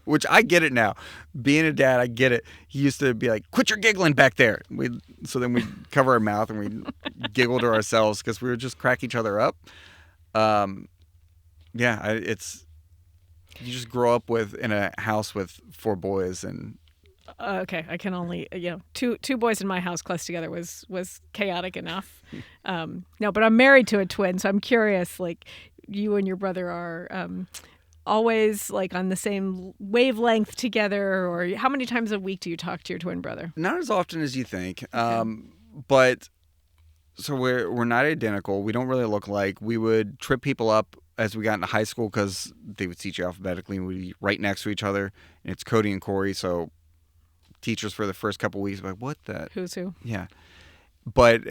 which I get it now. Being a dad, I get it. He used to be like, quit your giggling back there. So then we'd cover our mouth and we'd giggle to ourselves because we would just crack each other up. You just grow up in a house with 4 boys and. Okay, I can only two boys in my house close together was chaotic enough. No, but I'm married to a twin, so I'm curious. Like, you and your brother are always like on the same wavelength together, or how many times a week do you talk to your twin brother? Not as often as you think, but so we're not identical. We don't really look alike. We would trip people up as we got into high school, because they would teach you alphabetically and we'd be right next to each other. And it's Cody and Corey. So teachers for the first couple of weeks were like, what the? Who's who? Yeah. But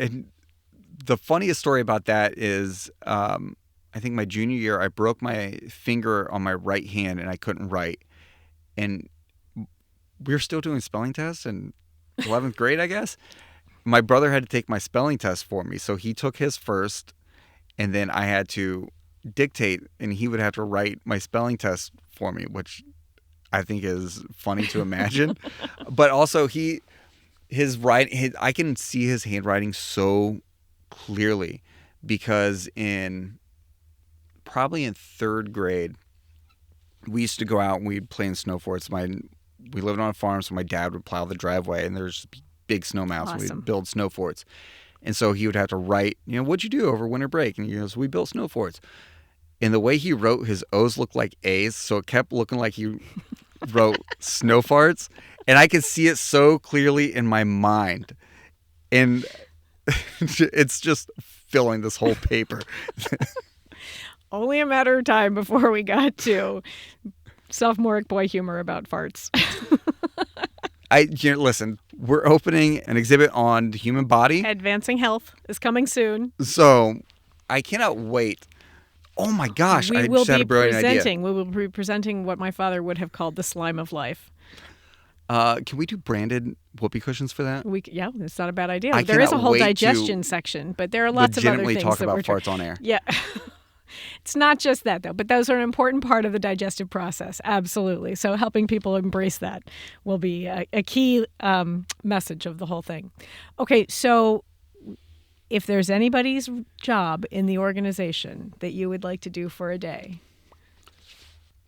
the funniest story about that is I think my junior year, I broke my finger on my right hand and I couldn't write. And we were still doing spelling tests in 11th grade, I guess. My brother had to take my spelling test for me. So he took his first, and then I had to dictate, and he would have to write my spelling test for me, which I think is funny to imagine. But also I can see his handwriting so clearly, because probably in 3rd grade, we used to go out and we'd play in snow forts. We lived on a farm, so my dad would plow the driveway, and there's big snow mounds. Awesome. And we'd build snow forts. And so he would have to write, what'd you do over winter break? And so we built snow forts. And the way he wrote, his O's looked like A's, so it kept looking like he wrote snow farts. And I could see it so clearly in my mind. And it's just filling this whole paper. Only a matter of time before we got to sophomoric boy humor about farts. Listen, we're opening an exhibit on the human body. Advancing Health is coming soon. So I cannot wait. Oh my gosh, I just had a brilliant idea. We will be presenting what my father would have called the slime of life. Can we do branded whoopee cushions for that? Yeah, it's not a bad idea. There is a whole digestion section, but there are lots of other things talk about farts on air. Yeah. It's not just that, though, but those are an important part of the digestive process. Absolutely. So helping people embrace that will be a key message of the whole thing. Okay, so if there's anybody's job in the organization that you would like to do for a day.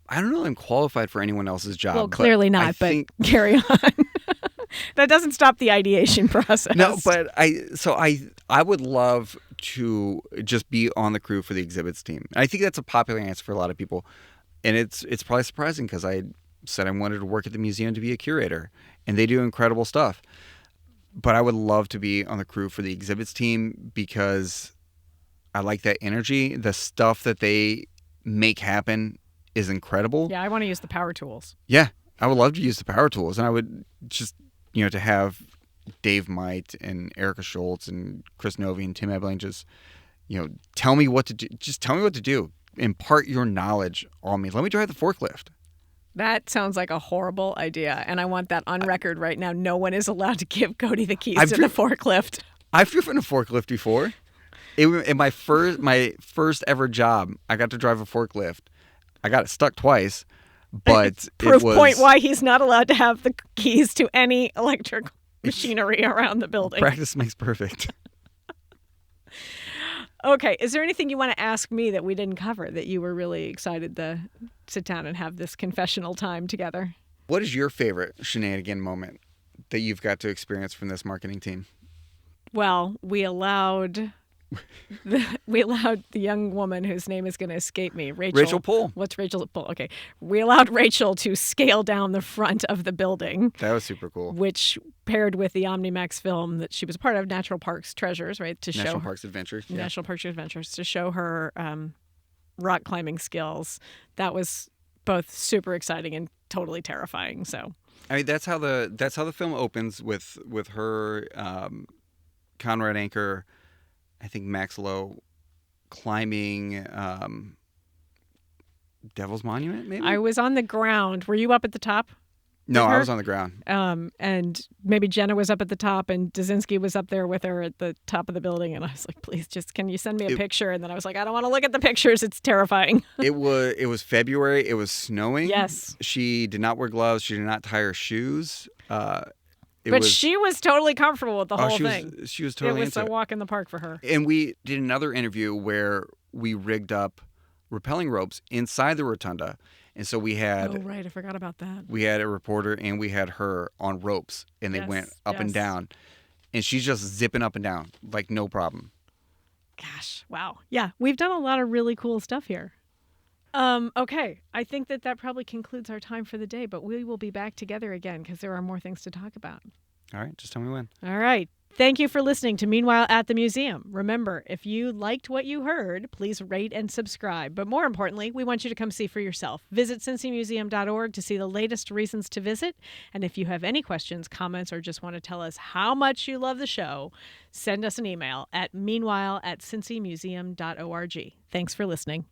I don't know if I'm qualified for anyone else's job. Well, clearly not, but carry on. That doesn't stop the ideation process. No, but I would love to just be on the crew for the exhibits team. And I think that's a popular answer for a lot of people. And it's probably surprising, because I said I wanted to work at the museum to be a curator, and they do incredible stuff. But I would love to be on the crew for the exhibits team, because I like that energy. The stuff that they make happen is incredible. Yeah, I want to use the power tools. Yeah, I would love to use the power tools. And I would just, to have Dave Might and Erica Schultz and Chris Novi and Tim Ebling just, tell me what to do. Just tell me what to do. Impart your knowledge on me. Let me drive the forklift. That sounds like a horrible idea, and I want that on record right now. No one is allowed to give Cody the keys to the forklift. I've driven a forklift before. In my first ever job, I got to drive a forklift. I got it stuck twice, but proof point why he's not allowed to have the keys to any electric machinery around the building. Practice makes perfect. Okay, is there anything you want to ask me that we didn't cover that you were really excited to sit down and have this confessional time together? What is your favorite shenanigan moment that you've got to experience from this marketing team? Well, we allowed the young woman whose name is going to escape me, Rachel Poole. What's Rachel Poole? Okay. We allowed Rachel to scale down the front of the building. That was super cool. Which paired with the OmniMax film that she was a part of, National Parks Treasures, right? National Parks Adventures. Yeah. National Parks Adventures, to show her rock climbing skills. That was both super exciting and totally terrifying. So I mean, that's how the film opens with her, Conrad Anchor, I think Max Lowe, climbing Devil's Monument, maybe? I was on the ground. Were you up at the top? No, I was on the ground. And maybe Jenna was up at the top, and Dazinski was up there with her at the top of the building. And I was like, please, just can you send me a picture? And then I was like, I don't want to look at the pictures. It's terrifying. It was February. It was snowing. Yes. She did not wear gloves. She did not tie her shoes. She was totally comfortable with the whole thing. She was totally into it. It was a walk in the park for her. And we did another interview where we rigged up rappelling ropes inside the rotunda. And so we had... Oh, right. I forgot about that. We had a reporter and we had her on ropes. And they went up and down. And she's just zipping up and down like no problem. Gosh. Wow. Yeah. We've done a lot of really cool stuff here. Okay. I think that probably concludes our time for the day. But we will be back together again because there are more things to talk about. All right, just tell me when. All right. Thank you for listening to Meanwhile at the Museum. Remember, if you liked what you heard, please rate and subscribe. But more importantly, we want you to come see for yourself. Visit cincymuseum.org to see the latest reasons to visit. And if you have any questions, comments, or just want to tell us how much you love the show, send us an email at meanwhile@cincymuseum.org. Thanks for listening.